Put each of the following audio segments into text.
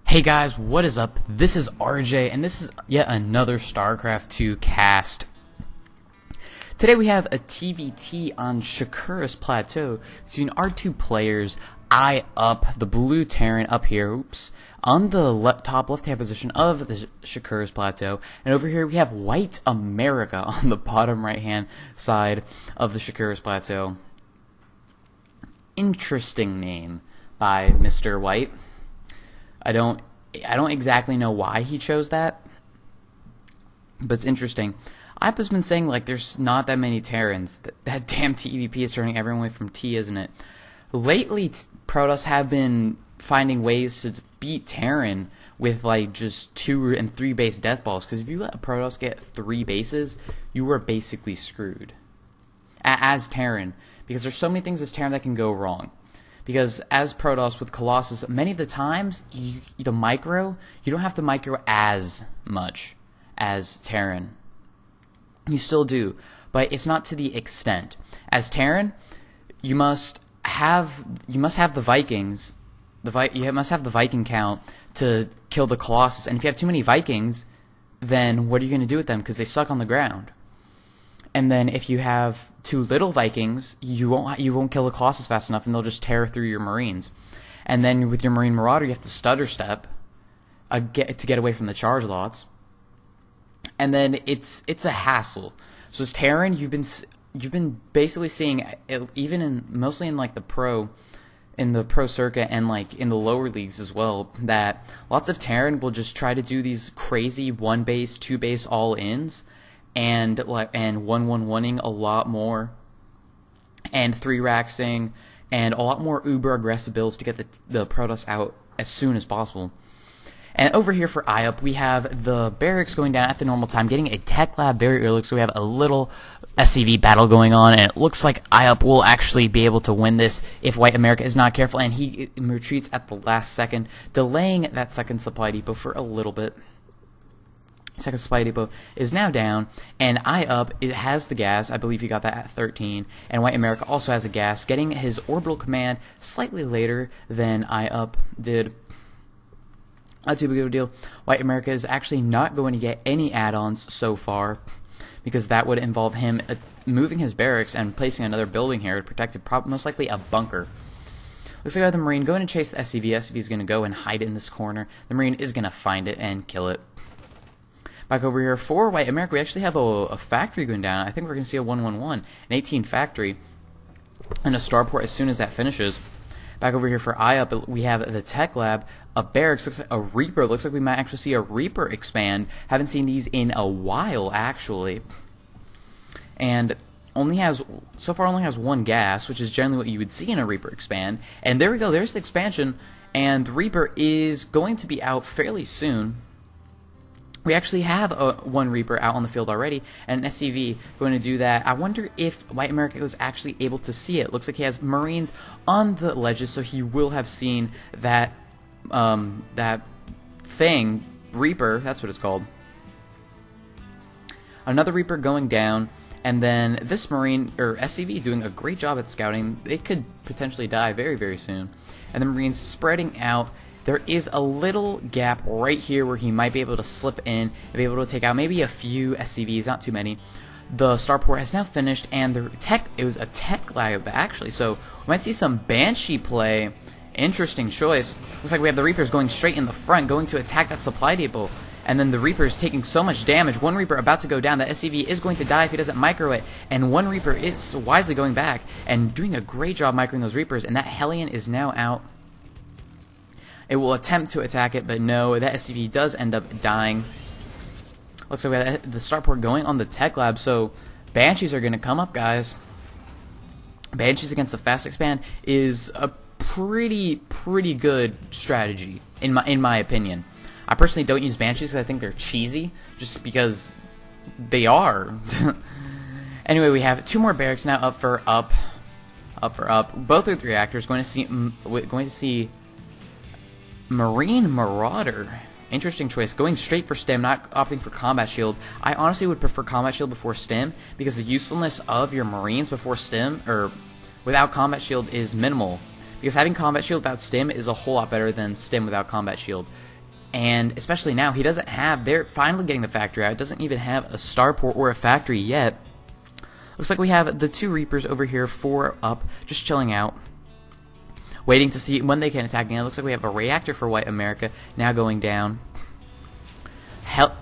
Hey guys, what is up? This is RJ, and this is yet another StarCraft 2 cast. Today we have a TVT on Shakuras Plateau between our two players. I up the blue Terran up here, on the top left-hand position of the Shakuras Plateau, and over here we have WhiteAmerica on the bottom right-hand side of the Shakuras Plateau. Interesting name by Mr. White. I don't exactly know why he chose that, but it's interesting. I've just been saying, like, there's not that many Terrans. That damn TVP is turning everyone away from T, isn't it? Lately, Protoss have been finding ways to beat Terran with, like, just 2 and 3 base death balls, because if you let a Protoss get 3 bases, you are basically screwed. As Terran, because there's so many things as Terran that can go wrong. Because as Protoss with Colossus, many of the times, you don't have to micro as much as Terran. You still do, but it's not to the extent. As Terran, you must have the Vikings. You must have the Viking count to kill the Colossus. And if you have too many Vikings, then what are you going to do with them? Because they suck on the ground. And then if you have too little Vikings, you won't kill the Colossus fast enough, and they'll just tear through your Marines. And then with your Marine Marauder, you have to stutter step to get away from the charge lots. And then it's a hassle. So as Terran, you've been basically seeing, even mostly in like the pro circuit and like in the lower leagues as well, that lots of Terran will just try to do these crazy 1 base, 2 base all-ins. And 1-1-1ing a lot more, and 3-raxing, and a lot more uber aggressive builds to get the Protoss out as soon as possible. And over here for IUP, we have the barracks going down at the normal time, getting a tech lab very early, so we have a little SCV battle going on, and it looks like IUP will actually be able to win this if WhiteAmerica is not careful, and he retreats at the last second, delaying that second supply depot for a little bit. Second supply depot is now down, and IUP, it has the gas. I believe he got that at 13, and WhiteAmerica also has a gas, getting his orbital command slightly later than IUP did. Not too big of a deal. WhiteAmerica is actually not going to get any add-ons so far, because that would involve him moving his barracks and placing another building here to protect most likely a bunker. Looks like we have the Marine going to chase the SCV. SCV is going to go and hide in this corner. The Marine is going to find it and kill it. Back over here for WhiteAmerica, we actually have a factory going down. I think we're going to see a 1-1-1, an 18 factory, and a starport as soon as that finishes. Back over here for IUP, we have the tech lab, a barracks, looks like a Reaper. Looks like we might actually see a Reaper expand. Haven't seen these in a while, actually. And so far only has 1 gas, which is generally what you would see in a Reaper expand. And there we go, there's the expansion, and the Reaper is going to be out fairly soon. We actually have 1 Reaper out on the field already, and an SCV going to do that. I wonder if WhiteAmerica was actually able to see it. Looks like he has Marines on the ledges, so he will have seen that thing, Reaper, that's what it's called. Another Reaper going down, and then this Marine, or SCV, doing a great job at scouting. It could potentially die very, very soon. And the Marines spreading out. There is a little gap right here where he might be able to slip in and be able to take out maybe a few SCVs, not too many. The starport has now finished, and it was a tech lab actually, so we might see some Banshee play. Interesting choice. Looks like we have the Reapers going straight in the front, going to attack that supply depot, and then the Reapers taking so much damage. 1 Reaper about to go down. That SCV is going to die if he doesn't micro it, and 1 Reaper is wisely going back and doing a great job microing those Reapers, and that Hellion is now out. It will attempt to attack it, but no, that SCV does end up dying. Looks like we have the starport going on the tech lab, so Banshees are going to come up, guys. Banshees against the fast expand is a pretty good strategy, in my opinion. I personally don't use Banshees because I think they're cheesy, just because they are. Anyway, we have 2 more barracks now up for up. Both are 3 reactors. Going to see Marine Marauder. Interesting choice. Going straight for stim, not opting for combat shield. I honestly would prefer combat shield before stim, because the usefulness of your Marines before stim, or without combat shield, is minimal. Because having combat shield without stim is a whole lot better than stim without combat shield. And especially now, he doesn't have, they're finally getting the factory out. It doesn't even have a starport or a factory yet. Looks like we have the 2 Reapers over here, 4 up, just chilling out, waiting to see when they can attack again. It looks like we have a reactor for White America now going down.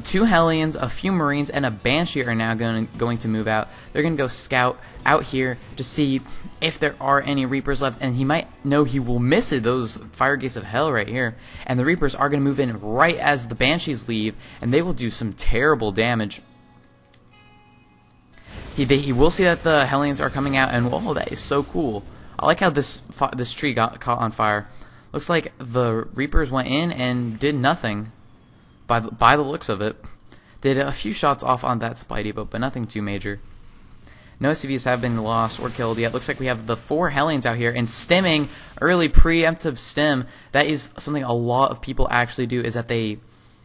2 Hellions, a few Marines, and a Banshee are now going to move out. They're going to go scout out here to see if there are any Reapers left, and he might know he will miss it, those Fire Gates of Hell right here. And the Reapers are going to move in right as the Banshees leave, and they will do some terrible damage. He will see that the Hellions are coming out, and whoa, that is so cool. I like how this tree got caught on fire. Looks like the Reapers went in and did nothing. By the looks of it, did a few shots off on that supply depot, but nothing too major. No SCVs have been lost or killed yet. Looks like we have the 4 Hellions out here, and stimming, early preemptive stim. That is something a lot of people actually do, is that they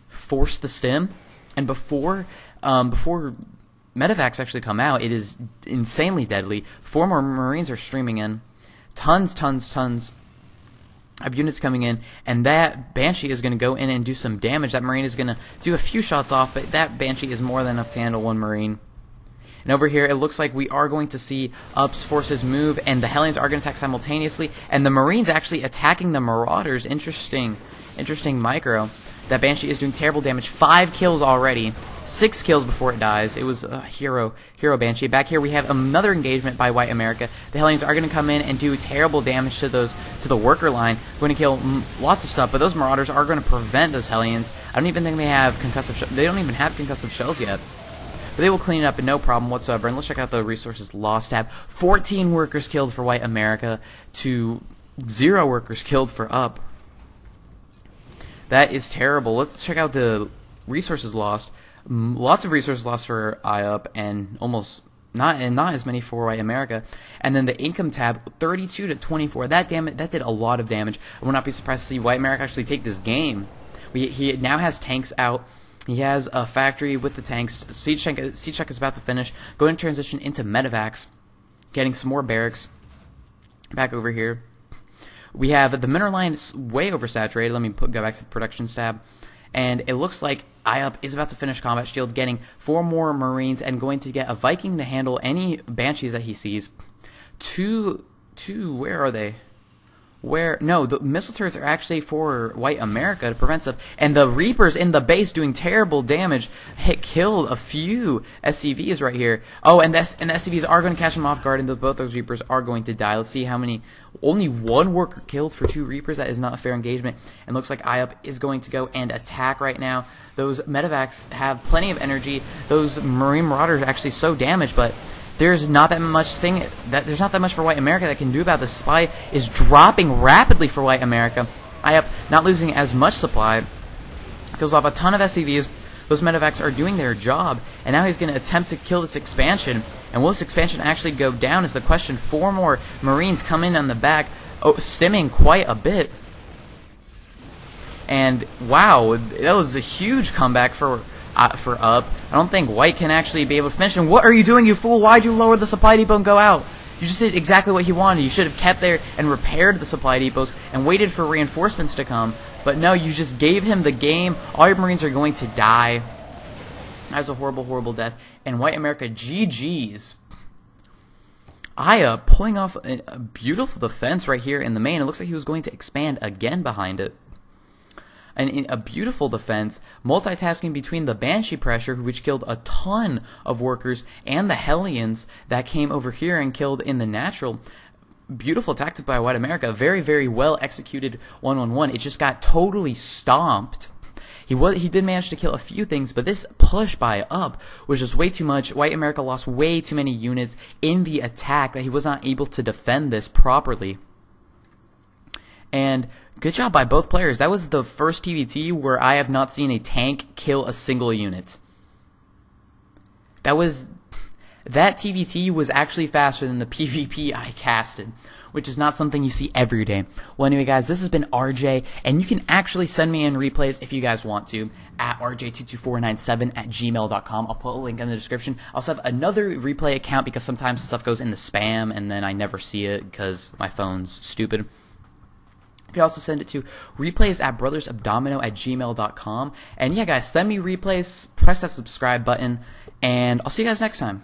force the stim, and before medevacs actually come out, it is insanely deadly. 4 more Marines are streaming in. Tons of units coming in, and that Banshee is going to go in and do some damage. That Marine is going to do a few shots off, but that Banshee is more than enough to handle 1 Marine. And over here, it looks like we are going to see Up's forces move, and the Hellions are going to attack simultaneously, and the Marines actually attacking the Marauders. Interesting micro. That Banshee is doing terrible damage. 5 kills already. 6 kills before it dies. It was a hero Banshee. Back here we have another engagement by White America. The Hellions are going to come in and do terrible damage to the worker line. Going to kill lots of stuff, but those Marauders are going to prevent those Hellions. I don't even think they have concussive. They don't even have concussive shells yet. But they will clean it up, and no problem whatsoever. And let's check out the resources lost tab. 14 workers killed for White America to 0 workers killed for Up. That is terrible. Let's check out the resources lost. Lots of resources lost for IUP, and almost not as many for White America. And then the income tab, 32 to 24. That did a lot of damage. I would not be surprised to see White America actually take this game. He now has tanks out. He has a factory with the tanks. Siege check is about to finish. Going to transition into medevacs, getting some more barracks. Back over here, we have the mineral line way oversaturated. Let me go back to the production tab. And it looks like IUP is about to finish Combat Shield, getting 4 more Marines, and going to get a Viking to handle any Banshees that he sees. Where are they? No, the missile turrets are actually for White America to prevent stuff. And the Reapers in the base doing terrible damage killed a few SCVs right here. Oh, and the SCVs are going to catch them off guard, and both those Reapers are going to die. Let's see how many. Only 1 worker killed for 2 Reapers. That is not a fair engagement. And looks like IUP is going to go and attack right now. Those medevacs have plenty of energy. Those Marine Marauders are actually so damaged, but there's not that much for White America that can do about this. Supply is dropping rapidly for White America. IUP not losing as much supply. Kills off a ton of SCVs. Those medevacs are doing their job, and now he's going to attempt to kill this expansion. And will this expansion actually go down is the question. 4 more Marines come in on the back, stimming quite a bit. And wow, that was a huge comeback for Up. I don't think White can actually be able to finish. And what are you doing, you fool? Why'd you lower the supply depot and go out? You just did exactly what he wanted. You should have kept there and repaired the supply depots and waited for reinforcements to come. But no, you just gave him the game. All your Marines are going to die. That was a horrible, horrible death. And White America, GG's. Aya pulling off a beautiful defense right here in the main. It looks like he was going to expand again behind it. And in a beautiful defense, multitasking between the Banshee pressure, which killed a ton of workers, and the Hellions that came over here and killed in the natural. Beautiful tactic by White America. Very, very well executed 1-on-1. It just got totally stomped. He did manage to kill a few things, but this push by Up was just way too much. White America lost way too many units in the attack that he was not able to defend this properly. And good job by both players. That was the first TVT where I have not seen a tank kill a single unit. That TVT was actually faster than the PvP I casted, which is not something you see every day. Well, anyway, guys, this has been RJ, and you can actually send me in replays if you guys want to at rj22497@gmail.com. I'll put a link in the description. I also have another replay account because sometimes stuff goes in the spam, and then I never see it because my phone's stupid. You can also send it to replays@brothersofdomino@gmail.com. And yeah, guys, send me replays, press that subscribe button, and I'll see you guys next time.